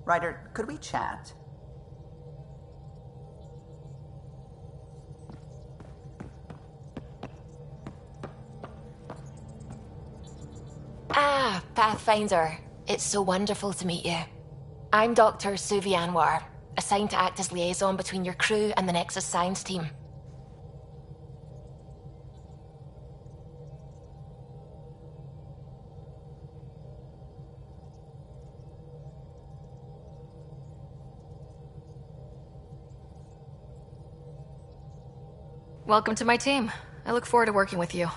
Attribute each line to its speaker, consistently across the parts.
Speaker 1: Ryder, could we chat?
Speaker 2: Ah, Pathfinder. It's so wonderful to meet you. I'm Dr. Suvi Anwar, assigned to act as liaison between your crew and the Nexus science team.
Speaker 3: Welcome to my team. I look forward to working with you.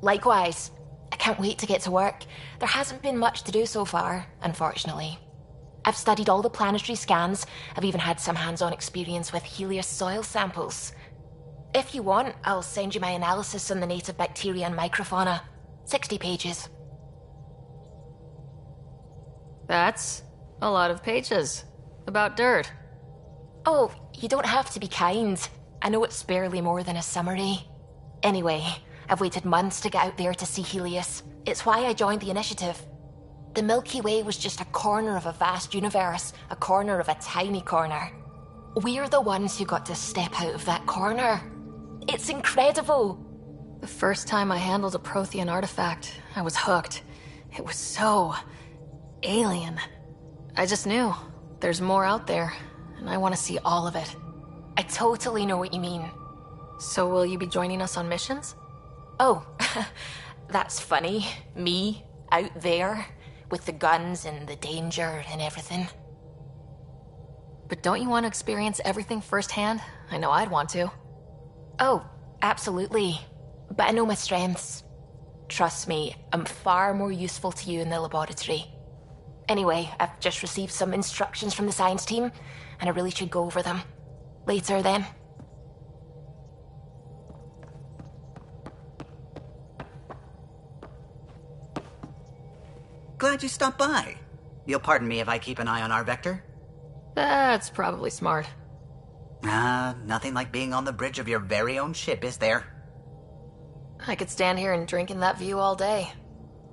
Speaker 2: Likewise. I can't wait to get to work. There hasn't been much to do so far, unfortunately. I've studied all the planetary scans. I've even had some hands-on experience with Helios soil samples. If you want, I'll send you my analysis on the native bacteria and microfauna. 60 pages.
Speaker 3: That's a lot of pages. About dirt.
Speaker 2: Oh, you don't have to be kind. I know it's barely more than a summary. Anyway, I've waited months to get out there to see Helios. It's why I joined the initiative. The Milky Way was just a corner of a vast universe, a corner of a tiny corner. We're the ones who got to step out of that corner. It's incredible.
Speaker 3: The first time I handled a Prothean artifact, I was hooked. It was so alien. I just knew there's more out there, and I want to see all of it.
Speaker 2: I totally know what you mean.
Speaker 3: So will you be joining us on missions?
Speaker 2: Oh, that's funny. Me, out there, with the guns and the danger and everything.
Speaker 3: But don't you want to experience everything firsthand? I know I'd want to.
Speaker 2: Oh, absolutely. But I know my strengths. Trust me, I'm far more useful to you in the laboratory. Anyway, I've just received some instructions from the science team, and I really should go over them. Later, then.
Speaker 1: Glad you stopped by. You'll pardon me if I keep an eye on our vector?
Speaker 3: That's probably smart.
Speaker 1: Nothing like being on the bridge of your very own ship, is there?
Speaker 3: I could stand here and drink in that view all day.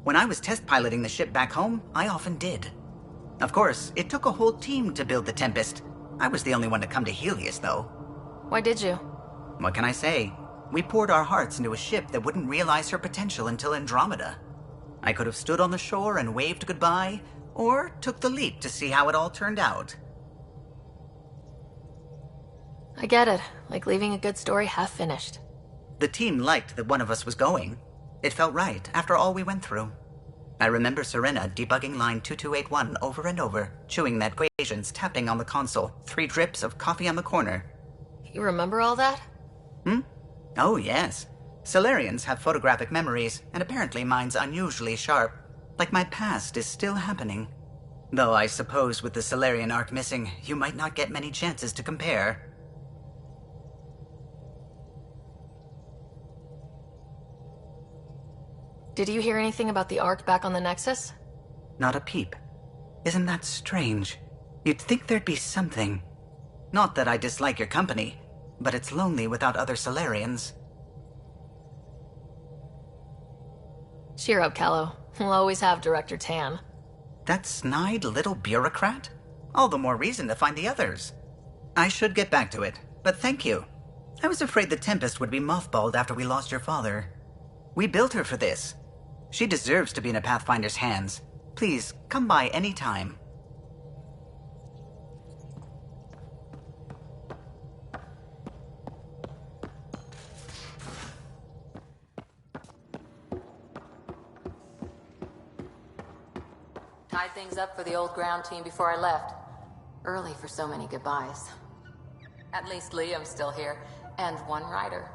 Speaker 1: When I was test piloting the ship back home, I often did. Of course, it took a whole team to build the Tempest. I was the only one to come to Helios, though.
Speaker 3: Why did you?
Speaker 1: What can I say? We poured our hearts into a ship that wouldn't realize her potential until Andromeda. I could have stood on the shore and waved goodbye, or took the leap to see how it all turned out.
Speaker 3: I get it. Like leaving a good story half finished.
Speaker 1: The team liked that one of us was going. It felt right after all we went through. I remember Serena debugging line 2281 over and over, chewing that equations, tapping on the console, 3 drips of coffee on the corner.
Speaker 3: You remember all that?
Speaker 1: Oh, yes. Solarians have photographic memories, and apparently mine's unusually sharp. Like my past is still happening. Though I suppose with the Solarian arc missing, you might not get many chances to compare.
Speaker 3: Did you hear anything about the Ark back on the Nexus?
Speaker 1: Not a peep. Isn't that strange? You'd think there'd be something. Not that I dislike your company, but it's lonely without other Solarians.
Speaker 3: Cheer up, Callow. We'll always have Director Tan.
Speaker 1: That snide little bureaucrat? All the more reason to find the others. I should get back to it, but thank you. I was afraid the Tempest would be mothballed after we lost your father. We built her for this. She deserves to be in a Pathfinder's hands. Please, come by any time.
Speaker 4: Tied things up for the old ground team before I left. Early for so many goodbyes. At least Liam's still here, and one rider.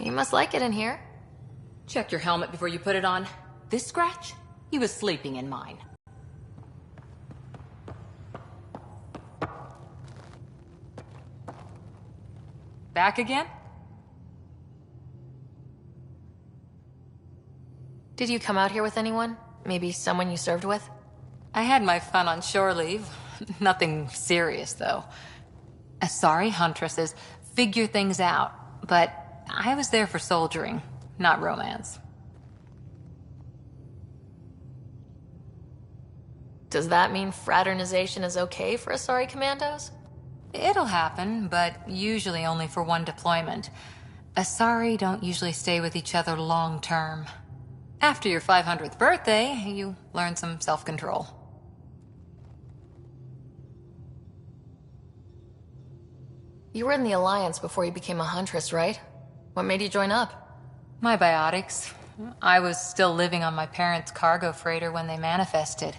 Speaker 3: You must like it in here.
Speaker 4: Check your helmet before you put it on. This scratch? He was sleeping in mine. Back again?
Speaker 3: Did you come out here with anyone? Maybe someone you served with?
Speaker 4: I had my fun on shore leave. Nothing serious, though. Asari huntresses figure things out, but I was there for soldiering, not romance.
Speaker 3: Does that mean fraternization is okay for Asari commandos?
Speaker 4: It'll happen, but usually only for one deployment. Asari don't usually stay with each other long term. After your 500th birthday, you learn some self-control.
Speaker 3: You were in the Alliance before you became a huntress, right? What made you join up?
Speaker 4: My biotics. I was still living on my parents' cargo freighter when they manifested.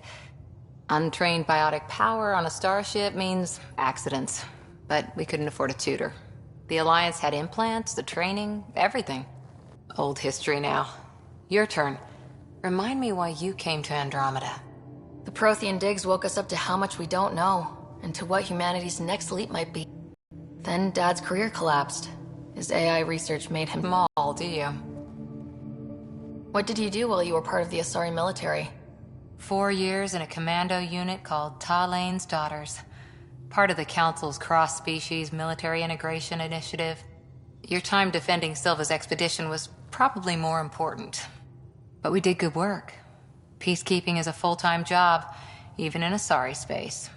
Speaker 4: Untrained biotic power on a starship means accidents, but we couldn't afford a tutor. The Alliance had implants, the training, everything. Old history now. Your turn. Remind me why you came to Andromeda.
Speaker 3: The Prothean digs woke us up to how much we don't know, and to what humanity's next leap might be. Then Dad's career collapsed. His AI research made him...
Speaker 4: Small, do you?
Speaker 3: What did you do while you were part of the Asari military?
Speaker 4: 4 years in a commando unit called Talane's Daughters. Part of the Council's cross-species military integration initiative. Your time defending Silva's expedition was probably more important. But we did good work. Peacekeeping is a full-time job, even in Asari space.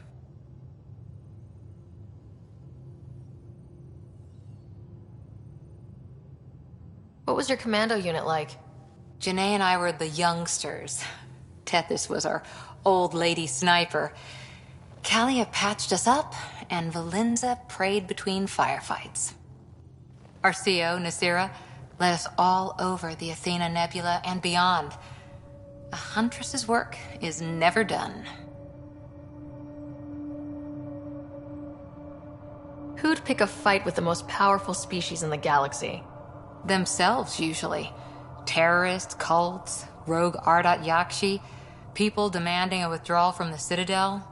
Speaker 3: What was your commando unit like?
Speaker 4: Janae and I were the youngsters. Tethys was our old lady sniper. Kalia patched us up, and Valenza prayed between firefights. Our CO, Nasira, led us all over the Athena Nebula and beyond. A huntress's work is never done.
Speaker 3: Who'd pick a fight with the most powerful species in the galaxy?
Speaker 4: Themselves, usually. Terrorists, cults, rogue Ardat Yakshi, people demanding a withdrawal from the Citadel.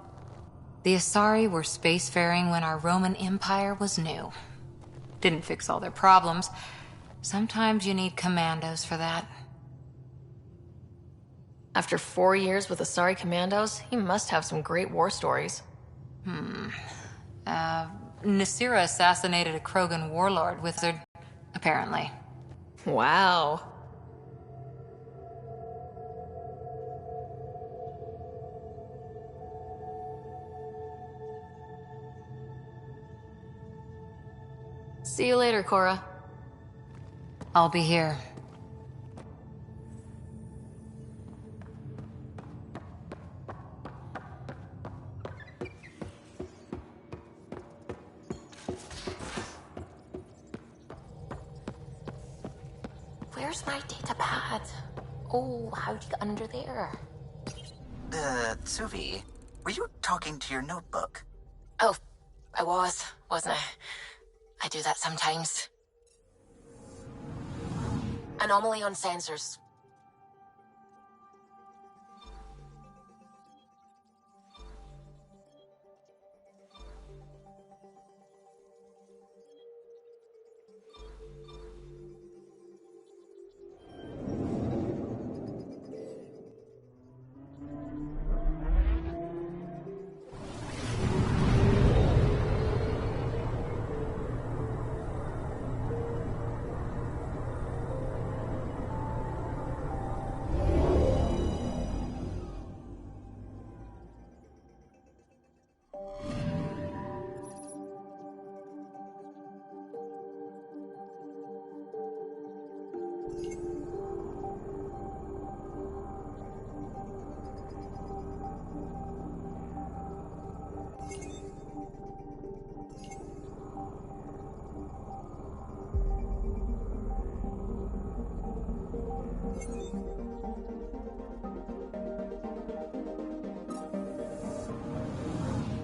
Speaker 4: The Asari were spacefaring when our Roman Empire was new. Didn't fix all their problems. Sometimes you need commandos for that.
Speaker 3: After 4 years with Asari commandos, you must have some great war stories.
Speaker 4: Nasira assassinated a Krogan warlord with her, apparently.
Speaker 3: Wow. See you later, Cora.
Speaker 4: I'll be here.
Speaker 2: Where's my data pad? Oh, how'd you get under there?
Speaker 1: Suvi, were you talking to your notebook?
Speaker 2: Oh, I wasn't I? I do that sometimes. Anomaly on sensors.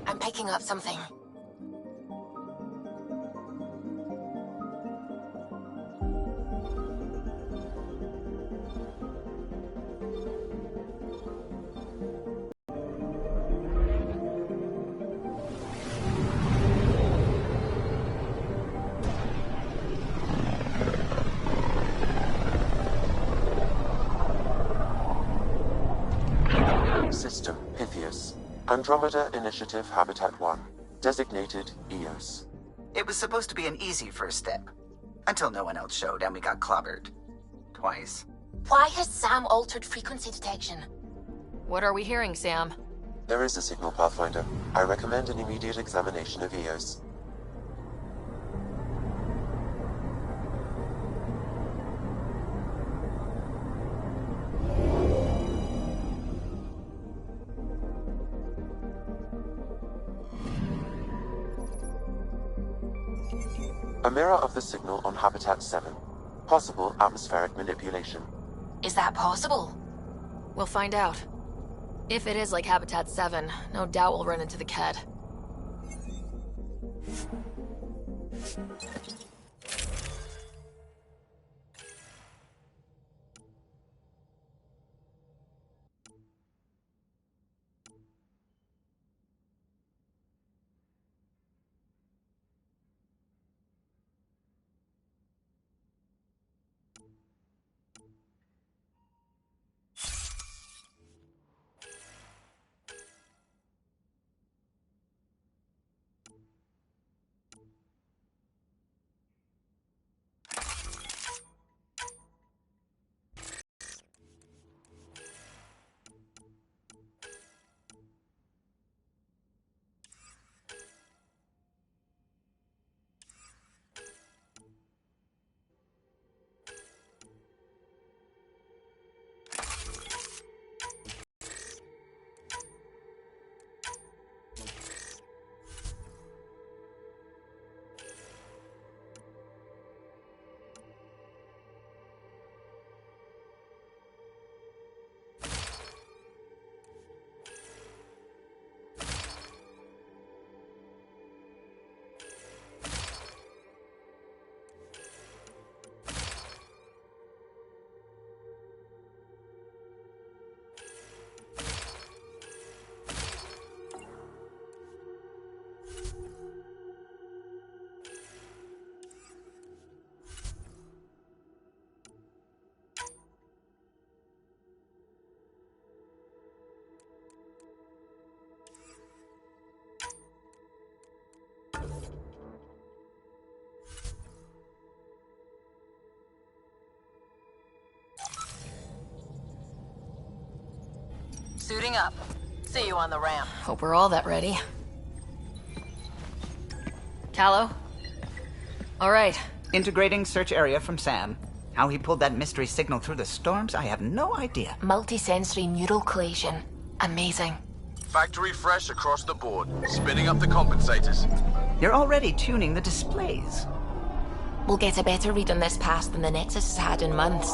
Speaker 2: I'm picking up something.
Speaker 5: system, Pythias. Andromeda Initiative Habitat 1. Designated EOS.
Speaker 1: It was supposed to be an easy first step. Until no one else showed and we got clobbered. Twice.
Speaker 2: Why has Sam altered frequency detection?
Speaker 3: What are we hearing, Sam?
Speaker 5: There is a signal, Pathfinder. I recommend an immediate examination of EOS. A mirror of the signal on Habitat 7. Possible atmospheric manipulation.
Speaker 2: Is that possible?
Speaker 3: We'll find out. If it is like Habitat 7, no doubt we'll run into the Ked.
Speaker 6: Suiting up. See you on the ramp.
Speaker 3: Hope we're all that ready. Callow? All right.
Speaker 1: Integrating search area from Sam. How he pulled that mystery signal through the storms, I have no idea.
Speaker 2: Multisensory neural collation. Amazing.
Speaker 7: Factory fresh across the board. Spinning up the compensators.
Speaker 1: You're already tuning the displays.
Speaker 2: We'll get a better read on this pass than the Nexus has had in months.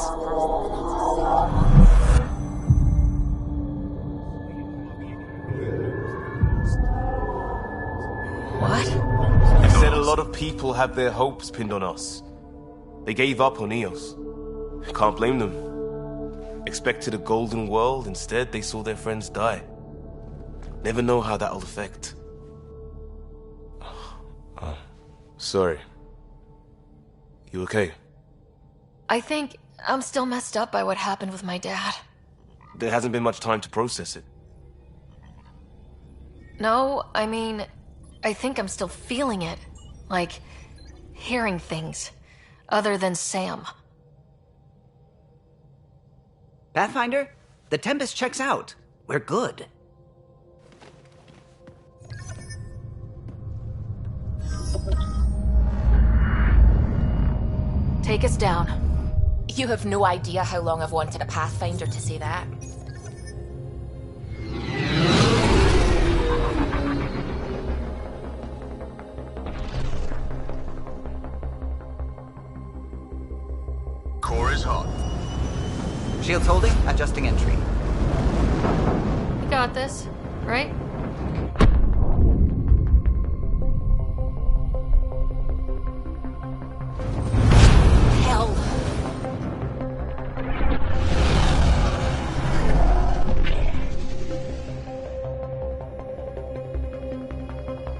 Speaker 3: What?
Speaker 8: He said a lot of people had their hopes pinned on us. They gave up on Eos. Can't blame them. Expected a golden world, instead they saw their friends die. Never know how that'll affect. Sorry. You okay?
Speaker 3: I think I'm still messed up by what happened with my dad.
Speaker 8: There hasn't been much time to process it.
Speaker 3: No, I mean, I think I'm still feeling it. Like, hearing things. Other than Sam.
Speaker 1: Pathfinder, the Tempest checks out. We're good.
Speaker 3: Take us down.
Speaker 2: You have no idea how long I've wanted a Pathfinder to say that.
Speaker 7: Core is hot.
Speaker 1: Shields holding, adjusting entry.
Speaker 3: You got this, right?
Speaker 2: Hell.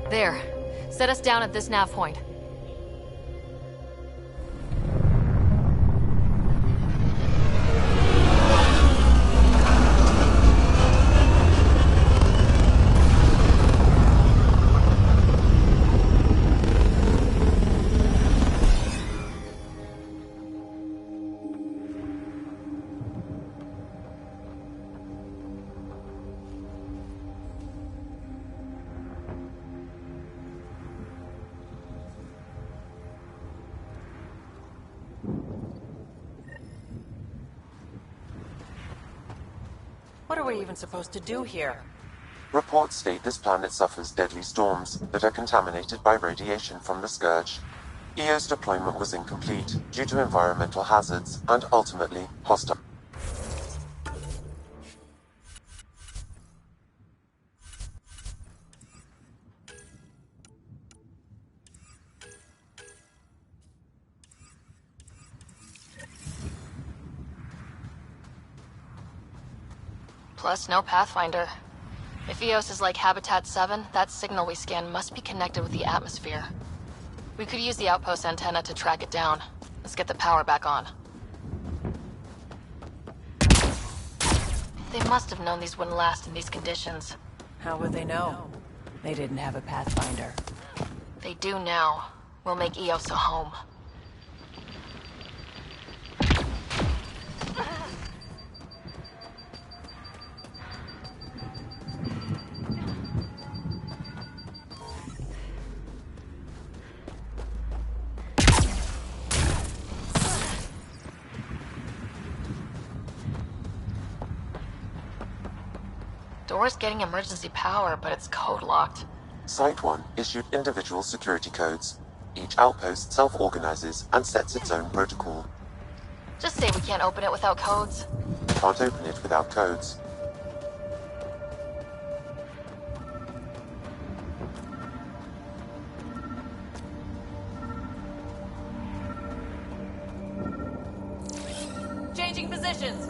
Speaker 3: There. Set us down at this nav point.
Speaker 6: are we even supposed to do here?
Speaker 5: Reports state this planet suffers deadly storms that are contaminated by radiation from the Scourge. EO's deployment was incomplete due to environmental hazards and ultimately hostile.
Speaker 3: Plus, no Pathfinder. If Eos is like Habitat 7, that signal we scan must be connected with the atmosphere. We could use the outpost antenna to track it down. Let's get the power back on. They must have known these wouldn't last in these conditions.
Speaker 6: How would they know? They didn't have a Pathfinder.
Speaker 3: They do now. We'll make Eos a home. Door's getting emergency power, but it's code locked.
Speaker 5: Site 1 issued individual security codes. Each outpost self-organizes and sets its own protocol.
Speaker 3: Just say we can't open it without codes.
Speaker 5: Can't open it without codes.
Speaker 6: Changing positions!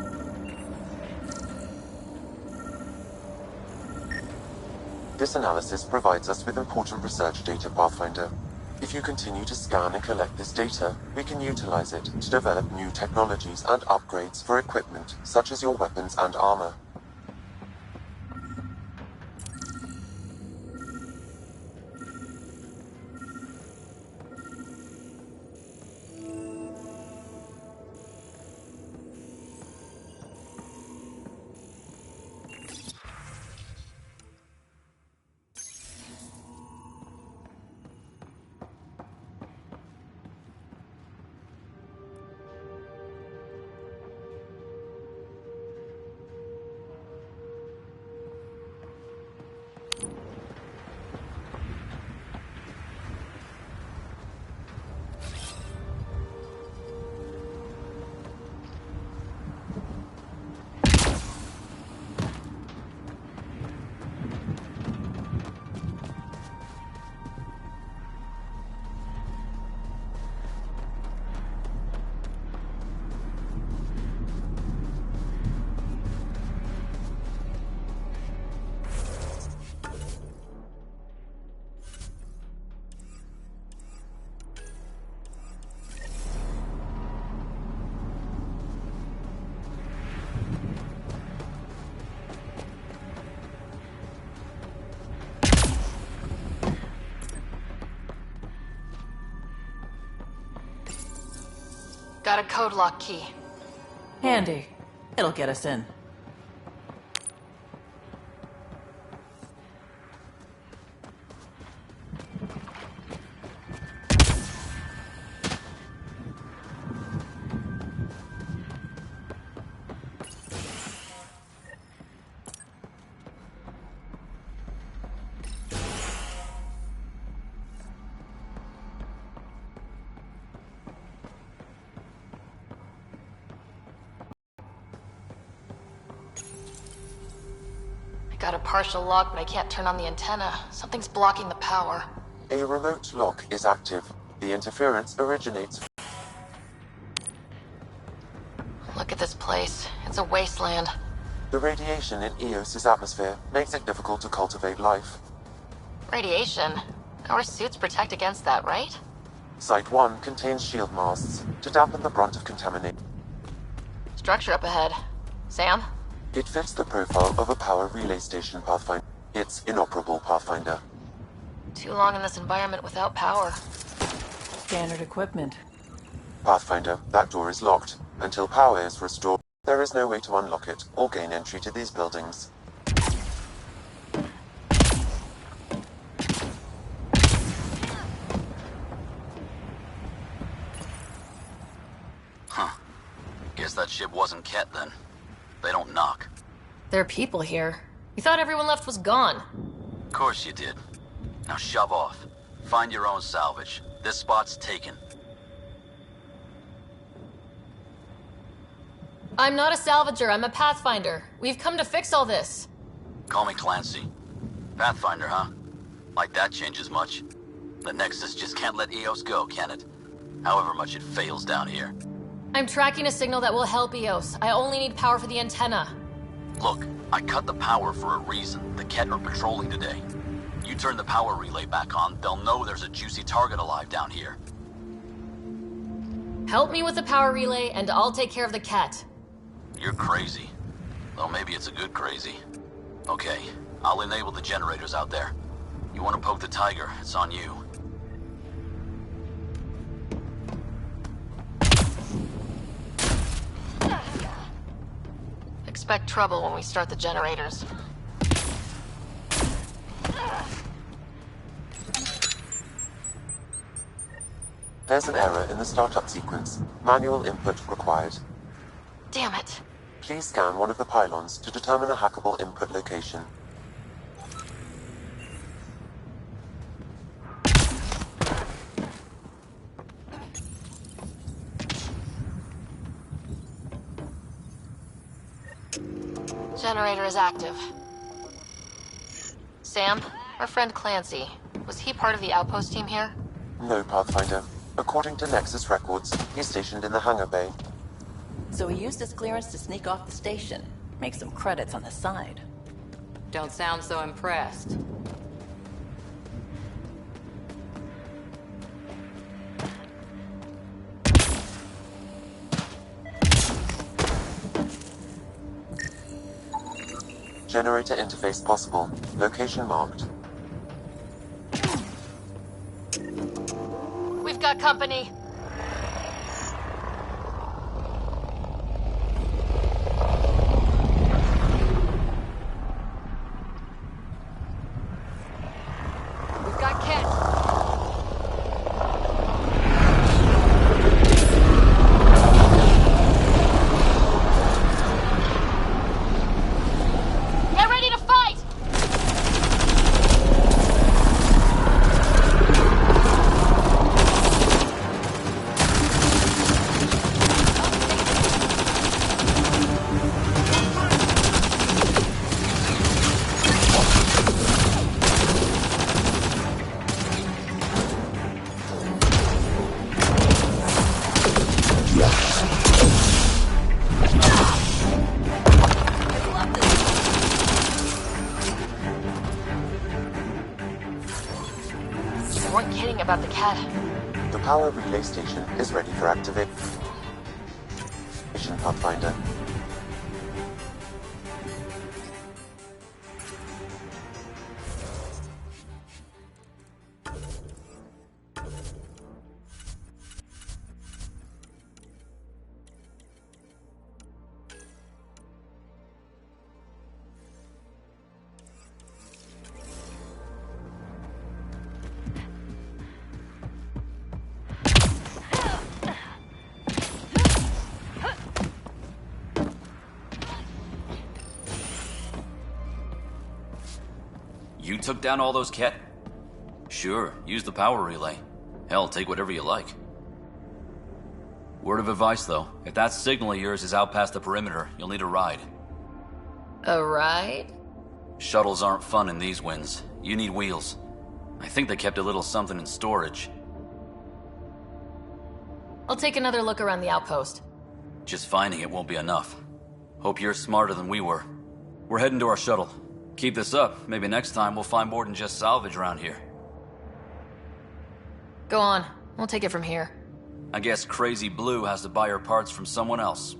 Speaker 5: This analysis provides us with important research data, Pathfinder. If you continue to scan and collect this data, we can utilize it to develop new technologies and upgrades for equipment, such as your weapons and armor.
Speaker 3: Got a code lock key.
Speaker 6: Handy. It'll get us in.
Speaker 3: Got a partial lock, but I can't turn on the antenna. Something's blocking the power.
Speaker 5: A remote lock is active. The interference originates.
Speaker 3: Look at this place. It's a wasteland.
Speaker 5: The radiation in Eos's atmosphere makes it difficult to cultivate life.
Speaker 3: Radiation? Our suits protect against that, right?
Speaker 5: Site 1 contains shield masts to dampen the brunt of contamination.
Speaker 3: Structure up ahead. Sam?
Speaker 5: It fits the profile of a power relay station, Pathfinder. It's inoperable, Pathfinder.
Speaker 3: Too long in this environment without power.
Speaker 6: Standard equipment.
Speaker 5: Pathfinder, that door is locked. Until power is restored, there is no way to unlock it or gain entry to these buildings.
Speaker 7: Huh. Guess that ship wasn't Ket then. They don't knock.
Speaker 3: There are people here. We thought everyone left was gone.
Speaker 9: Of course you did. Now shove off. Find your own salvage. This spot's taken.
Speaker 3: I'm not a salvager, I'm a pathfinder. We've come to fix all this.
Speaker 9: Call me Clancy. Pathfinder, huh? Like that changes much. The Nexus just can't let EOS go, can it? However much it fails down here.
Speaker 3: I'm tracking a signal that will help EOS. I only need power for the antenna.
Speaker 9: Look, I cut the power for a reason. The Ket are patrolling today. You turn the power relay back on, they'll know there's a juicy target alive down here.
Speaker 3: Help me with the power relay, and I'll take care of the Ket.
Speaker 9: You're crazy. Well, maybe it's a good crazy. Okay, I'll enable the generators out there. You want to poke the tiger, it's on you.
Speaker 3: Expect trouble when we start the generators.
Speaker 5: There's an error in the startup sequence. Manual input required.
Speaker 3: Damn it.
Speaker 5: Please scan one of the pylons to determine a hackable input location.
Speaker 3: Generator is active. Sam, our friend Clancy, was he part of the outpost team here?
Speaker 5: No, Pathfinder. According to Nexus records, he's stationed in the hangar bay.
Speaker 6: So he used his clearance to sneak off the station. Make some credits on the side.
Speaker 4: Don't sound so impressed.
Speaker 5: Generator interface possible. Location marked.
Speaker 3: We've got company. We've got Ket. Get ready to fight! You weren't kidding about the Ket.
Speaker 5: The power relay station is ready for activation, Pathfinder.
Speaker 10: You took down all those Ket? Sure, use the power relay. Hell, take whatever you like. Word of advice, though. If that signal of yours is out past the perimeter, you'll need a ride.
Speaker 3: A ride?
Speaker 10: Shuttles aren't fun in these winds. You need wheels. I think they kept a little something in storage.
Speaker 3: I'll take another look around the outpost.
Speaker 10: Just finding it won't be enough. Hope you're smarter than we were. We're heading to our shuttle. Keep this up. Maybe next time we'll find more than just salvage around here.
Speaker 3: Go on. We'll take it from here.
Speaker 10: I guess Crazy Blue has to buy her parts from someone else.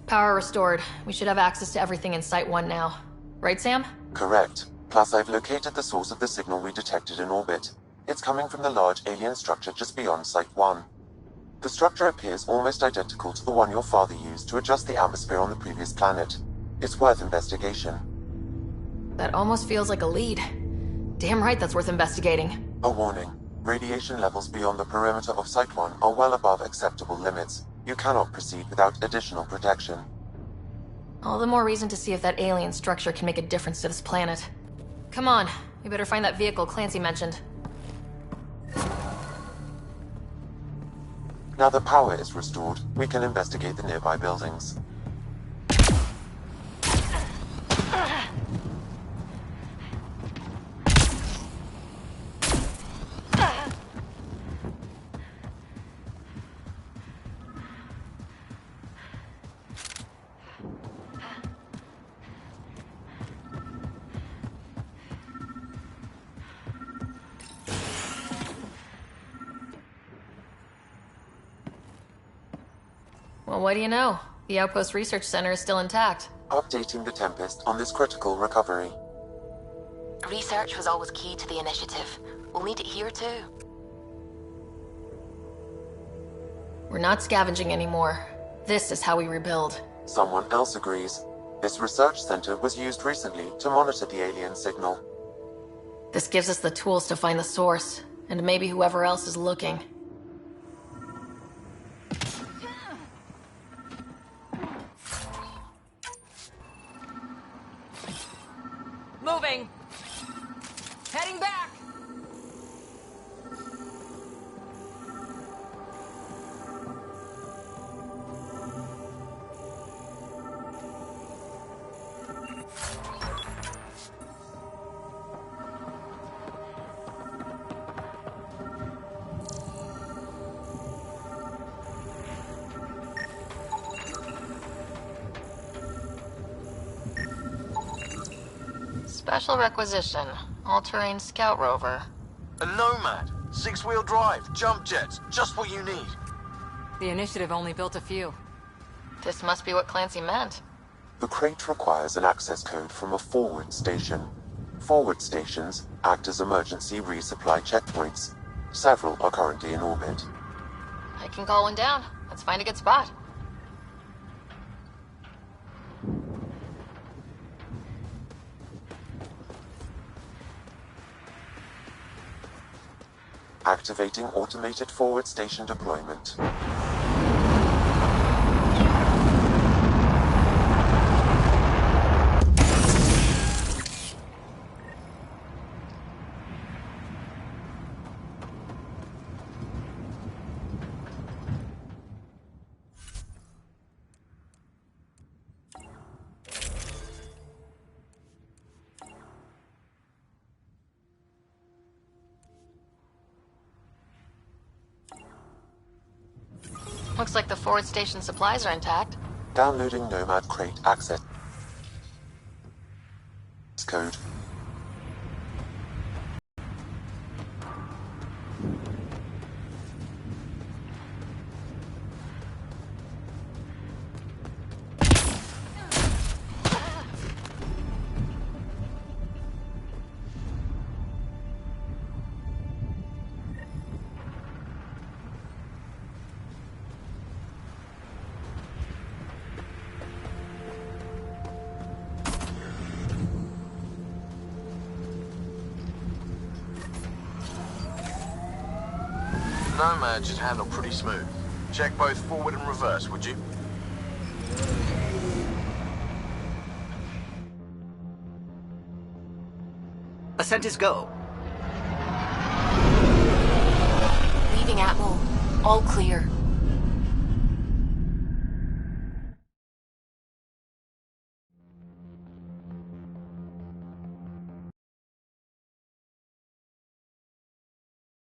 Speaker 3: Power restored. We should have access to everything in Site 1 now. Right, Sam?
Speaker 5: Correct. Plus, I've located the source of the signal we detected in orbit. It's coming from the large alien structure just beyond Site 1. The structure appears almost identical to the one your father used to adjust the atmosphere on the previous planet. It's worth investigation.
Speaker 3: That almost feels like a lead. Damn right that's worth investigating.
Speaker 5: A warning. Radiation levels beyond the perimeter of Site 1 are well above acceptable limits. You cannot proceed without additional protection.
Speaker 3: All the more reason to see if that alien structure can make a difference to this planet. Come on, we better find that vehicle Clancy mentioned.
Speaker 5: Now that power is restored, we can investigate the nearby buildings.
Speaker 3: Well, what do you know? The Outpost Research Center is still intact.
Speaker 5: Updating the Tempest on this critical recovery.
Speaker 2: Research was always key to the initiative. We'll need it here too.
Speaker 3: We're not scavenging anymore. This is how we rebuild.
Speaker 5: Someone else agrees. This research center was used recently to monitor the alien signal.
Speaker 3: This gives us the tools to find the source, and maybe whoever else is looking.
Speaker 11: Moving! Heading back!
Speaker 3: Special requisition. All-terrain scout rover.
Speaker 7: A Nomad, 6-wheel drive, jump jets, just what you need.
Speaker 4: The initiative only built a few.
Speaker 3: This must be what Clancy meant.
Speaker 5: The crate requires an access code from a forward station. Forward stations act as emergency resupply checkpoints. Several are currently in orbit.
Speaker 3: I can call one down. Let's find a good spot.
Speaker 5: Activating automated forward station deployment.
Speaker 3: Looks like the forward station supplies are intact.
Speaker 5: Downloading Nomad crate access code.
Speaker 7: Nomad should handle pretty smooth. Check both forward and reverse, would you?
Speaker 1: Ascent is go.
Speaker 2: Leaving Atmo. All clear.